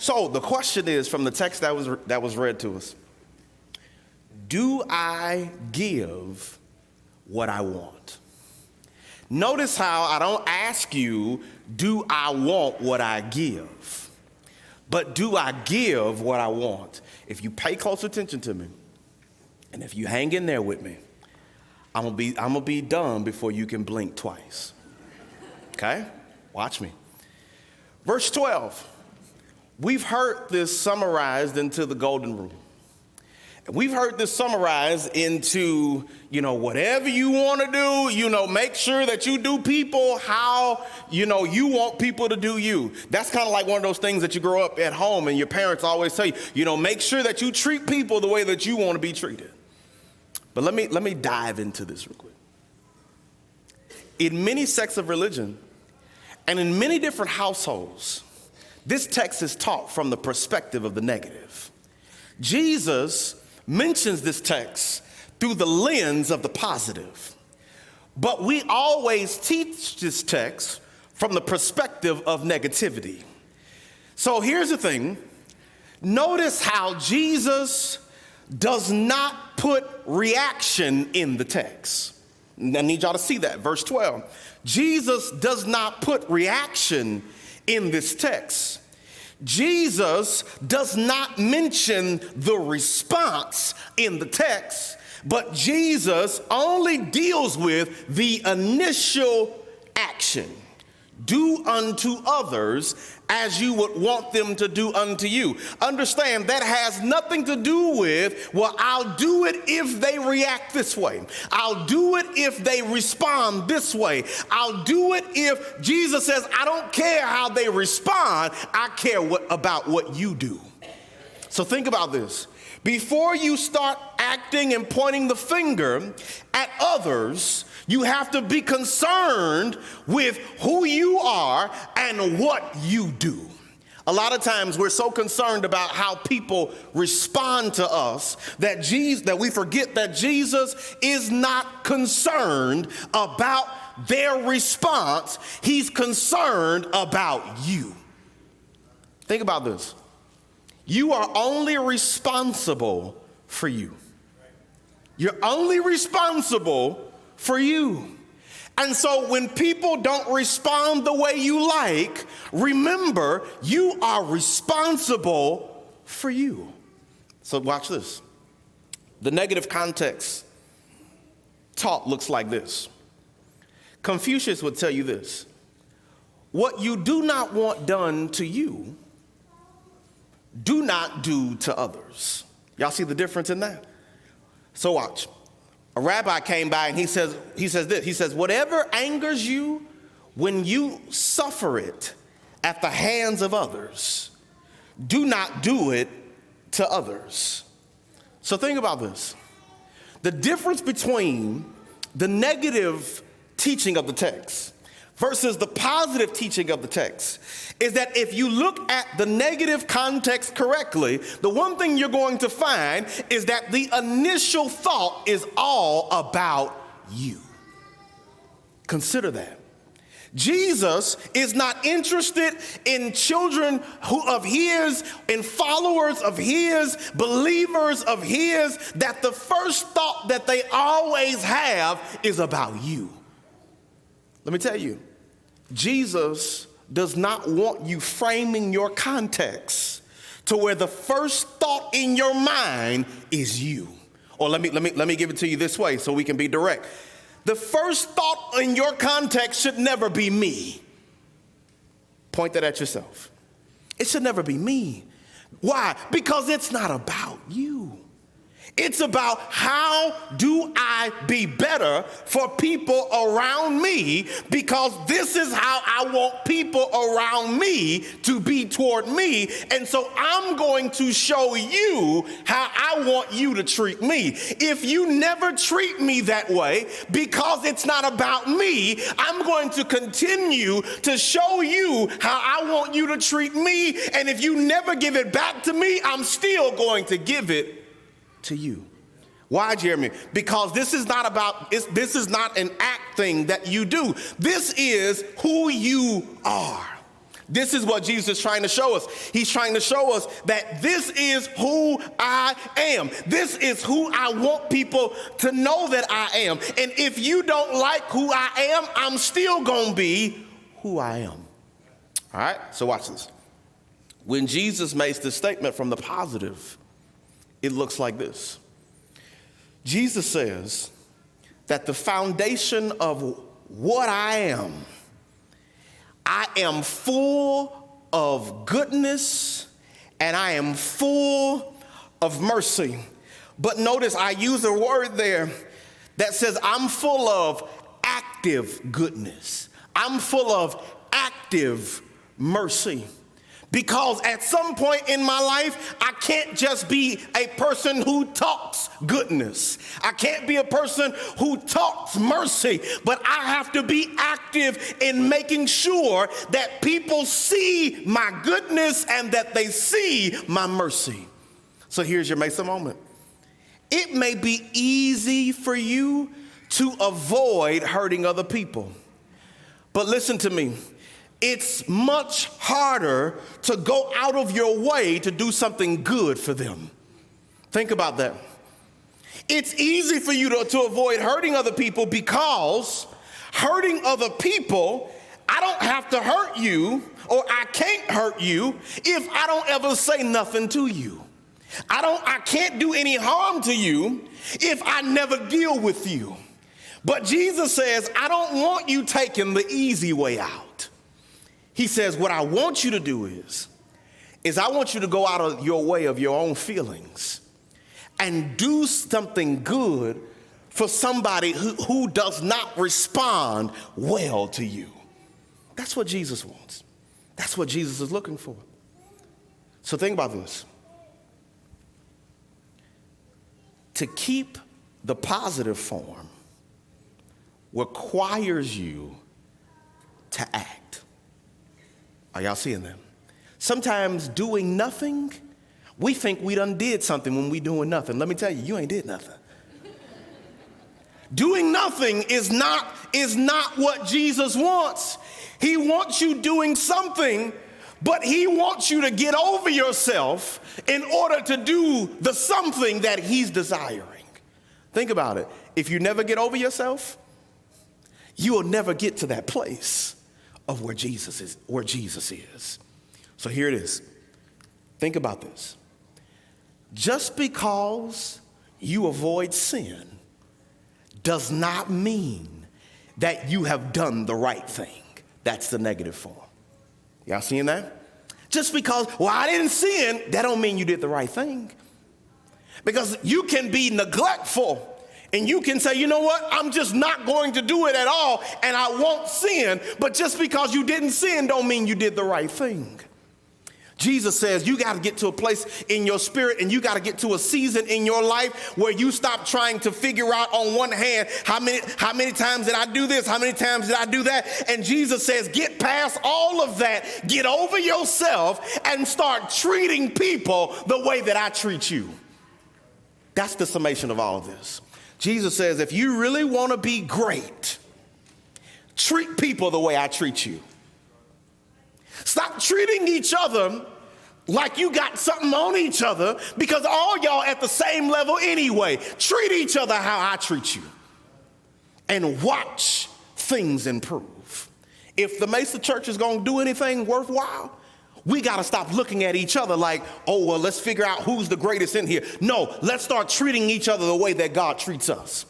So the question is from the text that was read to us, do I give what I want? Notice how I don't ask you, do I want what I give? But do I give what I want? If you pay close attention to me, and if you hang in there with me, I'm gonna be done before you can blink twice. Okay? Watch me. Verse 12. We've heard this summarized into the golden rule. We've heard this summarized into, whatever you want to do, make sure that you do people how, you want people to do you. That's kind of like one of those things that you grow up at home and your parents always tell you, make sure that you treat people the way that you want to be treated. But let me dive into this real quick. In many sects of religion and in many different households, this text is taught from the perspective of the negative. Jesus mentions this text through the lens of the positive. But we always teach this text from the perspective of negativity. So here's the thing. Notice how Jesus does not put reaction in the text. I need y'all to see that. Verse 12. Jesus does not put reaction in this text. Jesus does not mention the response in the text, but Jesus only deals with the initial action. Do unto others as you would want them to do unto you. Understand that has nothing to do with, well, I'll do it if they react this way. I'll do it if they respond this way. I'll do it if Jesus says, I don't care how they respond. I care about what you do. So think about this. Before you start acting and pointing the finger at others, you have to be concerned with who you are and what you do. A lot of times we're so concerned about how people respond to us that we forget that Jesus is not concerned about their response. He's concerned about you. Think about this. You are only responsible for you. You're only responsible for you. And so when people don't respond the way you like, remember, you are responsible for you. So watch this. The negative context taught looks like this. Confucius would tell you this. What you do not want done to you, do not do to others. Y'all see the difference in that? So watch. A rabbi came by and he says this. He says, whatever angers you when you suffer it at the hands of others, do not do it to others. So think about this. The difference between the negative teaching of the text versus the positive teaching of the text is that if you look at the negative context correctly, the one thing you're going to find is that the initial thought is all about you. Consider that. Jesus is not interested in children of his, in followers of his, believers of his, that the first thought that they always have is about you. Let me tell you, Jesus does not want you framing your context to where the first thought in your mind is you. Or let me give it to you this way so we can be direct. The first thought in your context should never be me. Point that at yourself. It should never be me. Why? Because it's not about you. It's about how do I be better for people around me, because this is how I want people around me to be toward me. And so I'm going to show you how I want you to treat me. If you never treat me that way, because it's not about me, I'm going to continue to show you how I want you to treat me. And if you never give it back to me, I'm still going to give it to you. Why, Jeremy? Because this is not an act thing that you do. This is who you are. This is what Jesus is trying to show us. He's trying to show us that this is who I am. This is who I want people to know that I am. And if you don't like who I am, I'm still going to be who I am. All right, so watch this. When Jesus makes this statement from the positive, it looks like this. Jesus says that the foundation of what I am full of goodness and I am full of mercy. But notice I use a word there that says I'm full of active goodness. I'm full of active mercy. Because at some point in my life, I can't just be a person who talks goodness. I can't be a person who talks mercy, but I have to be active in making sure that people see my goodness and that they see my mercy. So here's your Mesa moment. It may be easy for you to avoid hurting other people, but listen to me. It's much harder to go out of your way to do something good for them. Think about that. It's easy for you to avoid hurting other people because hurting other people, I don't have to hurt you or I can't hurt you if I don't ever say nothing to you. I can't do any harm to you if I never deal with you. But Jesus says, I don't want you taking the easy way out. He says, what I want you to do is I want you to go out of your way of your own feelings and do something good for somebody who does not respond well to you. That's what Jesus wants. That's what Jesus is looking for. So think about this. To keep the positive form requires you to act. Are y'all seeing that? Sometimes doing nothing, we think we done did something when we doing nothing. Let me tell you, you ain't did nothing. Doing nothing is not what Jesus wants. He wants you doing something, but he wants you to get over yourself in order to do the something that he's desiring. Think about it. If you never get over yourself, you will never get to that place of where Jesus is. So here it is. Think about this. Just because you avoid sin does not mean that you have done the right thing. That's the negative form. Y'all seeing that? Just because, I didn't sin, that don't mean you did the right thing. Because you can be neglectful and you can say, you know what, I'm just not going to do it at all and I won't sin. But just because you didn't sin don't mean you did the right thing. Jesus says you got to get to a place in your spirit and you got to get to a season in your life where you stop trying to figure out on one hand, how many times did I do this? How many times did I do that? And Jesus says, get past all of that, get over yourself and start treating people the way that I treat you. That's the summation of all of this. Jesus says, if you really want to be great, treat people the way I treat you. Stop treating each other like you got something on each other because all y'all at the same level anyway. Treat each other how I treat you and watch things improve. If the Mesa Church is going to do anything worthwhile, we got to stop looking at each other like, let's figure out who's the greatest in here. No, let's start treating each other the way that God treats us.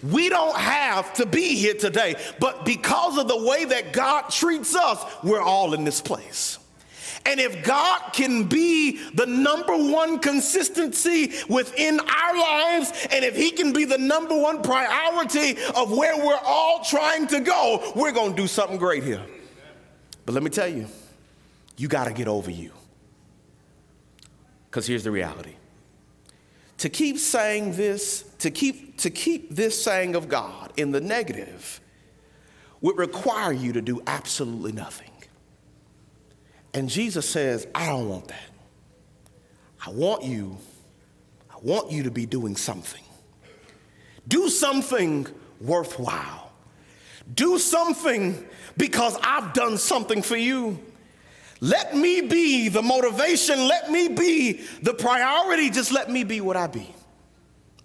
We don't have to be here today, but because of the way that God treats us, we're all in this place. And if God can be the number one consistency within our lives, and if he can be the number one priority of where we're all trying to go, we're going to do something great here. But let me tell you, you got to get over you. Because here's the reality. To keep saying this, to keep this saying of God in the negative would require you to do absolutely nothing. And Jesus says, I don't want that. I want you to be doing something. Do something worthwhile. Do something because I've done something for you. Let me be the motivation. Let me be the priority. Just let me be what I be.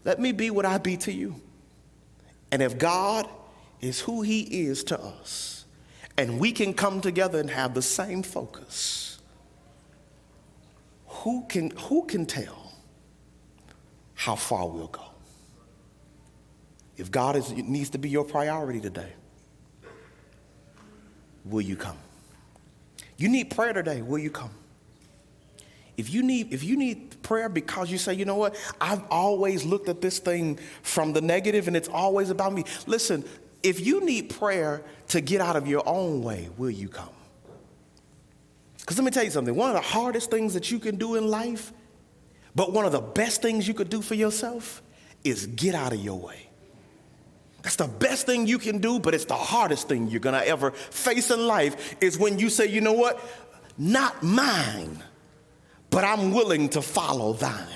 Let me be what I be to you. And if God is who he is to us, and we can come together and have the same focus, who can tell how far we'll go? If God needs to be your priority today, will you come? You need prayer today, will you come? If you need prayer because you say, you know what, I've always looked at this thing from the negative and it's always about me. Listen, if you need prayer to get out of your own way, will you come? Because let me tell you something, one of the hardest things that you can do in life, but one of the best things you could do for yourself is get out of your way. That's the best thing you can do, but it's the hardest thing you're going to ever face in life is when you say, you know what, not mine, but I'm willing to follow thine.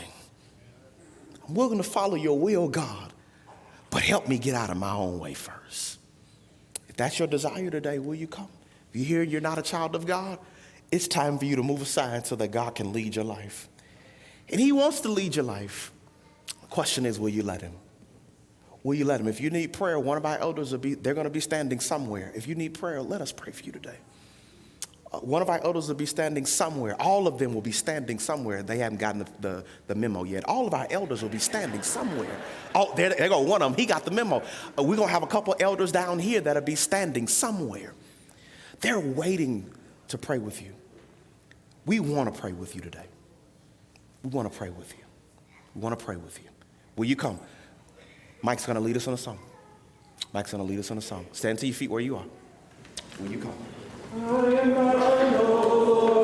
I'm willing to follow your will, God, but help me get out of my own way first. If that's your desire today, will you come? If you hear you're not a child of God, it's time for you to move aside so that God can lead your life. And he wants to lead your life. The question is, will you let him? Will you let him? If you need prayer, one of our elders they're going to be standing somewhere. If you need prayer, let us pray for you today. One of our elders will be standing somewhere. All of them will be standing somewhere. They haven't gotten the memo yet. All of our elders will be standing somewhere. Oh, there go one of them. He got the memo. We're going to have a couple elders down here that'll be standing somewhere. They're waiting to pray with you. We want to pray with you today. We want to pray with you. We want to pray with you. Will you come? Mike's going to lead us in a song. Mike's going to lead us in a song. Stand to your feet where you are. Will you come? I am not alone.